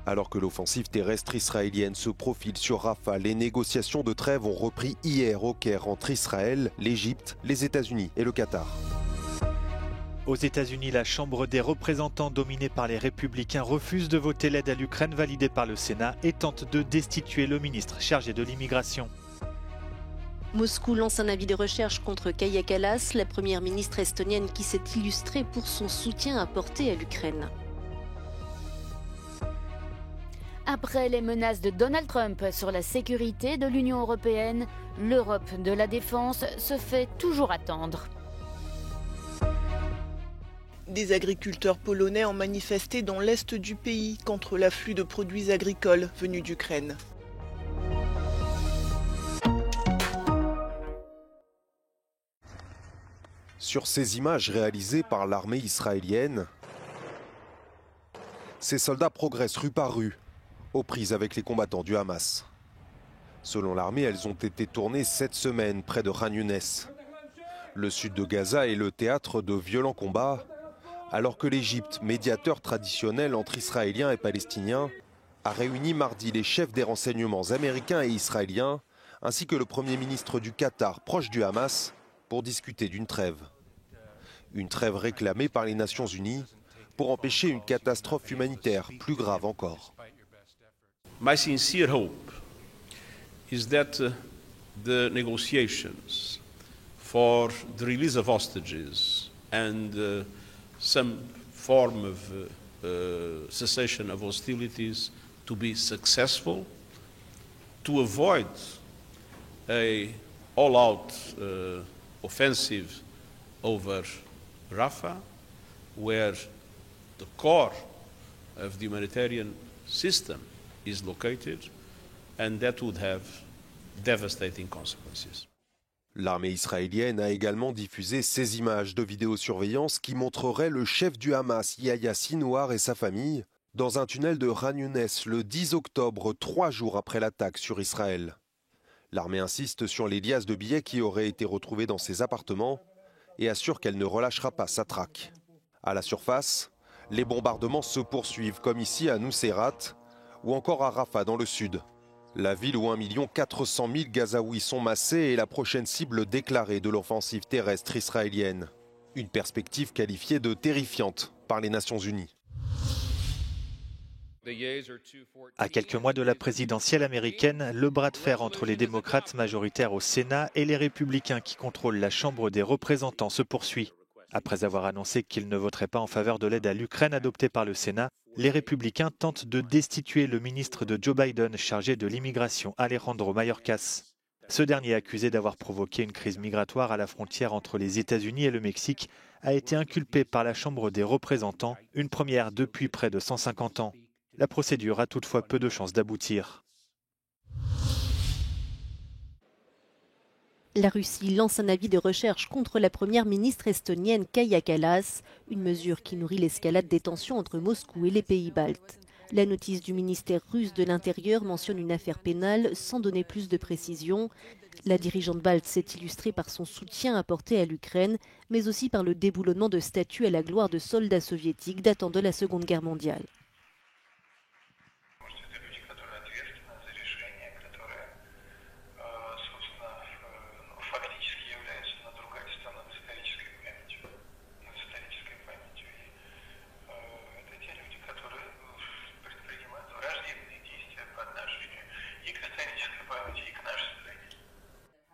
Alors que l'offensive terrestre israélienne se profile sur Rafah, les négociations de trêve ont repris hier au Caire entre Israël, l'Égypte, les États-Unis et le Qatar. Aux États-Unis, la Chambre des représentants dominée par les républicains refuse de voter l'aide à l'Ukraine validée par le Sénat et tente de destituer le ministre chargé de l'immigration. Moscou lance un avis de recherche contre Kaja Kallas, la première ministre estonienne qui s'est illustrée pour son soutien apporté à l'Ukraine. Après les menaces de Donald Trump sur la sécurité de l'Union européenne, l'Europe de la défense se fait toujours attendre. Des agriculteurs polonais ont manifesté dans l'est du pays contre l'afflux de produits agricoles venus d'Ukraine. Sur ces images réalisées par l'armée israélienne, ces soldats progressent rue par rue, aux prises avec les combattants du Hamas. Selon l'armée, elles ont été tournées 7 semaines près de Khan Younes. Le sud de Gaza est le théâtre de violents combats, alors que l'Égypte, médiateur traditionnel entre Israéliens et Palestiniens, a réuni mardi les chefs des renseignements américains et israéliens, ainsi que le Premier ministre du Qatar, proche du Hamas, pour discuter d'une trêve. Une trêve réclamée par les Nations Unies pour empêcher une catastrophe humanitaire plus grave encore. My sincere hope is that the negotiations for the release of hostages and some form of cessation of hostilities to be successful, to avoid a all-out offensive over Rafah, where the core of the humanitarian system is located, and that would have devastating consequences. L'armée israélienne a également diffusé ces images de vidéosurveillance qui montreraient le chef du Hamas, Yahya Sinwar, et sa famille dans un tunnel de Khan Younes le 10 octobre, 3 jours après l'attaque sur Israël. L'armée insiste sur les liasses de billets qui auraient été retrouvées dans ses appartements et assure qu'elle ne relâchera pas sa traque. À la surface, les bombardements se poursuivent, comme ici à Nuseirat ou encore à Rafah dans le sud. La ville où 1 400 000 Gazaouis sont massés est la prochaine cible déclarée de l'offensive terrestre israélienne. Une perspective qualifiée de terrifiante par les Nations Unies. À quelques mois de la présidentielle américaine, le bras de fer entre les démocrates majoritaires au Sénat et les républicains qui contrôlent la Chambre des représentants se poursuit. Après avoir annoncé qu'ils ne voteraient pas en faveur de l'aide à l'Ukraine adoptée par le Sénat, les républicains tentent de destituer le ministre de Joe Biden chargé de l'immigration, Alejandro Mayorkas. Ce dernier, accusé d'avoir provoqué une crise migratoire à la frontière entre les États-Unis et le Mexique, a été inculpé par la Chambre des représentants, une première depuis près de 150 ans. La procédure a toutefois peu de chances d'aboutir. La Russie lance un avis de recherche contre la première ministre estonienne Kaja Kallas, une mesure qui nourrit l'escalade des tensions entre Moscou et les pays baltes. La notice du ministère russe de l'Intérieur mentionne une affaire pénale sans donner plus de précision. La dirigeante balte s'est illustrée par son soutien apporté à l'Ukraine, mais aussi par le déboulonnement de statues à la gloire de soldats soviétiques datant de la Seconde Guerre mondiale.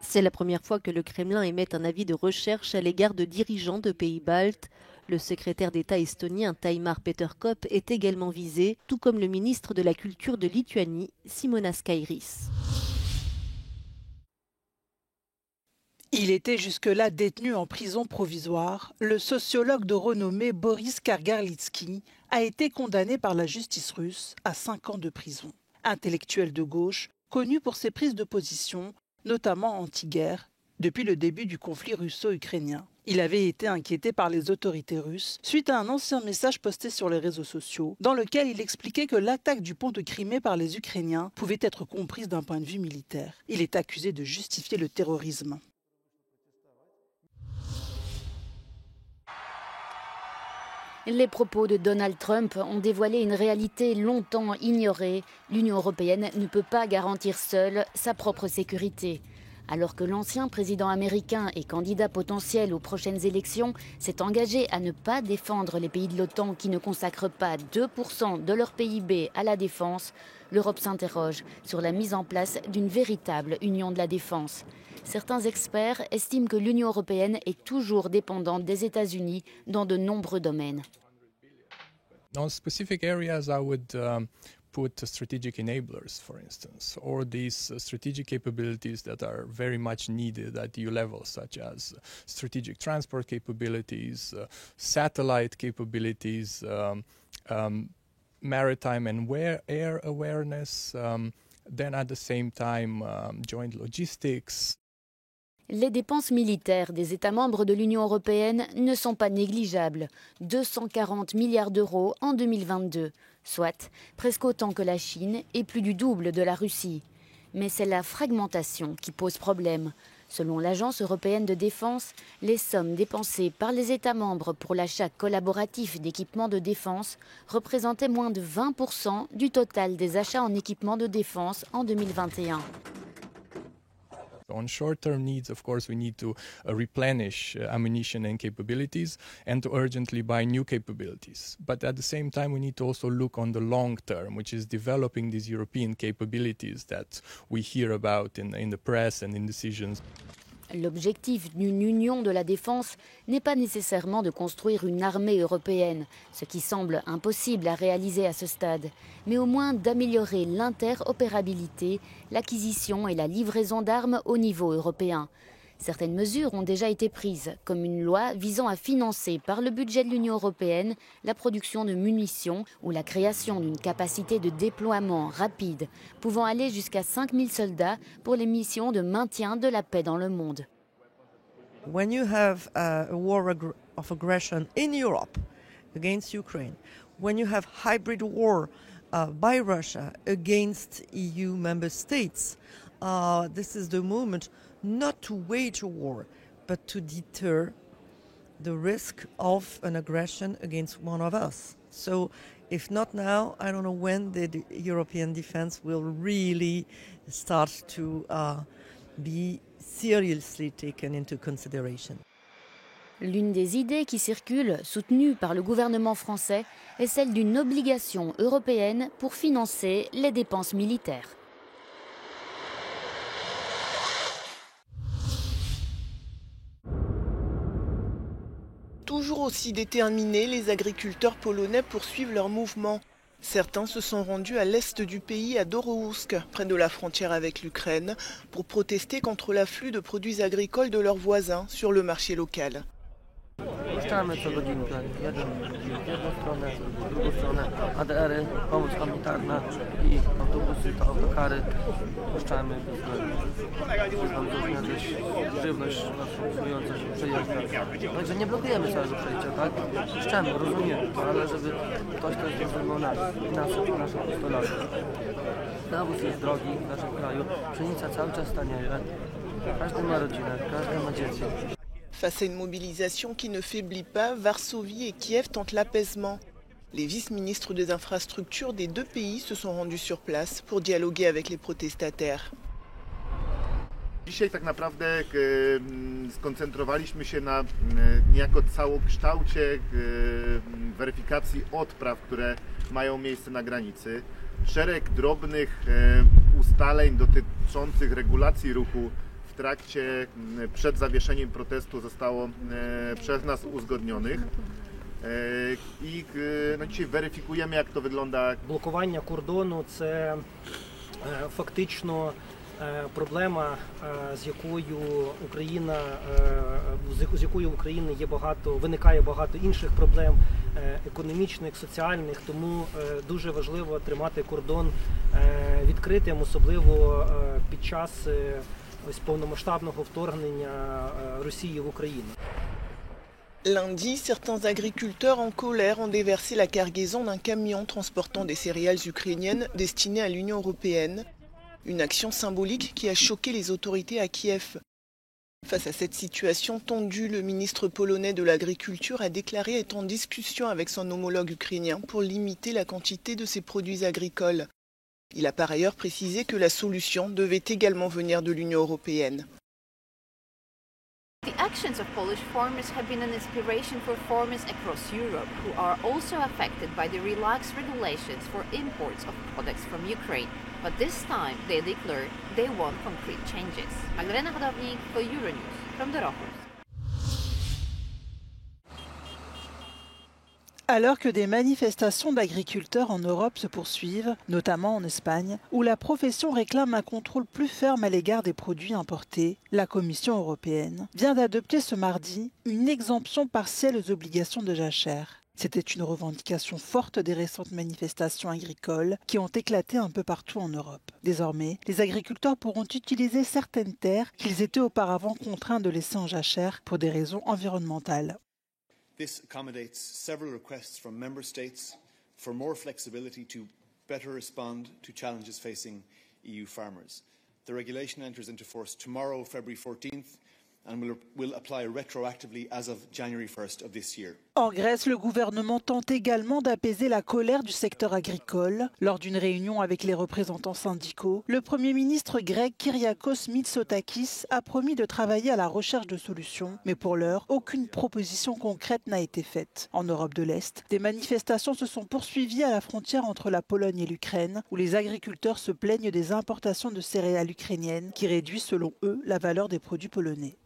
C'est la première fois que le Kremlin émet un avis de recherche à l'égard de dirigeants de pays baltes. Le secrétaire d'État estonien Taimar Peterkop est également visé, tout comme le ministre de la Culture de Lituanie, Simonas Kairis. Il était jusque-là détenu en prison provisoire. Le sociologue de renommée Boris Kargarlitsky a été condamné par la justice russe à 5 ans de prison. Intellectuel de gauche, connu pour ses prises de position, notamment anti-guerre, depuis le début du conflit russo-ukrainien. Il avait été inquiété par les autorités russes suite à un ancien message posté sur les réseaux sociaux dans lequel il expliquait que l'attaque du pont de Crimée par les Ukrainiens pouvait être comprise d'un point de vue militaire. Il est accusé de justifier le terrorisme. Les propos de Donald Trump ont dévoilé une réalité longtemps ignorée. L'Union européenne ne peut pas garantir seule sa propre sécurité. Alors que l'ancien président américain et candidat potentiel aux prochaines élections s'est engagé à ne pas défendre les pays de l'OTAN qui ne consacrent pas 2% de leur PIB à la défense, l'Europe s'interroge sur la mise en place d'une véritable union de la défense. Certains experts estiment que l'Union européenne est toujours dépendante des États-Unis dans de nombreux domaines. On specific areas, I would put strategic enablers, for instance, or these strategic capabilities that are very much needed at EU level, such as strategic transport capabilities, satellite capabilities, maritime and air awareness, then at the same time joint logistics. Les dépenses militaires des États membres de l'Union européenne ne sont pas négligeables. 240 milliards d'euros en 2022, soit presque autant que la Chine et plus du double de la Russie. Mais c'est la fragmentation qui pose problème. Selon l'Agence européenne de défense, les sommes dépensées par les États membres pour l'achat collaboratif d'équipements de défense représentaient moins de 20% du total des achats en équipements de défense en 2021. On short-term needs, of course, we need to replenish ammunition and capabilities and to urgently buy new capabilities. But at the same time, we need to also look on the long term, which is developing these European capabilities that we hear about in the press and in decisions. L'objectif d'une union de la défense n'est pas nécessairement de construire une armée européenne, ce qui semble impossible à réaliser à ce stade, mais au moins d'améliorer l'interopérabilité, l'acquisition et la livraison d'armes au niveau européen. Certaines mesures ont déjà été prises, comme une loi visant à financer par le budget de l'Union européenne la production de munitions ou la création d'une capacité de déploiement rapide, pouvant aller jusqu'à 5000 soldats pour les missions de maintien de la paix dans le monde. When you have a war of aggression in Europe against Ukraine, when you have hybrid war by Russia against EU member states, this is the moment not to wage a war, but to deter the risk of an aggression against one of us. So if not now, I don't know when the European defense will really start to be seriously taken into consideration. L'une des idées qui circule, soutenue par le gouvernement français, est celle d'une obligation européenne pour financer les dépenses militaires. Toujours aussi déterminés, les agriculteurs polonais poursuivent leur mouvement. Certains se sont rendus à l'est du pays, à Dorohousk, près de la frontière avec l'Ukraine, pour protester contre l'afflux de produits agricoles de leurs voisins sur le marché local. Puszczamy co godzinę, jedną stronę, drugą stronę, ADR-y, pomoc humanitarna i autobusy, to autokary. Puszczamy, żywność funkcjonująca się przejeżdża. Także nie blokujemy całego przejścia, tak? Puszczamy, rozumiemy, ale żeby ktoś też zrozumiał nas i nasze postulaty. Nawóz jest drogi w naszym kraju, pszenica cały czas tanieje. Każdy ma rodzinę, każdy ma dzieci. Face à une mobilisation qui ne faiblit pas, Varsovie et Kiev tentent l'apaisement. Les vice-ministres des infrastructures des deux pays se sont rendus sur place pour dialoguer avec les protestataires. Dzisiaj tak naprawdę skoncentrowaliśmy się na niejako całokształcie weryfikacji odpraw, które mają miejsce na granicy. Szereg drobnych ustaleń dotyczących regulacji ruchu w trakcie, przed zawieszeniem protestu zostało przez nas uzgodnionych i dzisiaj weryfikujemy, jak to wygląda. Блокування кордону – це фактично проблема, з якою в України виникає багато інших проблем економічних, соціальних, тому дуже важливо тримати кордон відкритим, особливо під час повномасштабного вторгнення Росії в Україну. Lundi, certains agriculteurs en colère ont déversé la cargaison d'un camion transportant des céréales ukrainiennes destinées à l'Union européenne. Une action symbolique qui a choqué les autorités à Kiev. Face à cette situation tendue, le ministre polonais de l'Agriculture a déclaré être en discussion avec son homologue ukrainien pour limiter la quantité de ses produits agricoles. Il a par ailleurs précisé que la solution devait également venir de l'Union européenne. The actions of Polish farmers have been an inspiration for farmers across Europe who are also affected by the relaxed regulations for imports of products from Ukraine. But this time they declare they want concrete changes. Magdalena Hodownik for Euronews from Dorochoz. Alors que des manifestations d'agriculteurs en Europe se poursuivent, notamment en Espagne, où la profession réclame un contrôle plus ferme à l'égard des produits importés, la Commission européenne vient d'adopter ce mardi une exemption partielle aux obligations de jachère. C'était une revendication forte des récentes manifestations agricoles qui ont éclaté un peu partout en Europe. Désormais, les agriculteurs pourront utiliser certaines terres qu'ils étaient auparavant contraints de laisser en jachère pour des raisons environnementales. This accommodates several requests from member states for more flexibility to better respond to challenges facing EU farmers. The regulation enters into force tomorrow, February 14th, and will apply retroactively as of January 1st of this year. En Grèce, le gouvernement tente également d'apaiser la colère du secteur agricole. Lors d'une réunion avec les représentants syndicaux, le Premier ministre grec Kyriakos Mitsotakis a promis de travailler à la recherche de solutions, mais pour l'heure, aucune proposition concrète n'a été faite. En Europe de l'Est, des manifestations se sont poursuivies à la frontière entre la Pologne et l'Ukraine, où les agriculteurs se plaignent des importations de céréales ukrainiennes qui réduisent selon eux la valeur des produits polonais.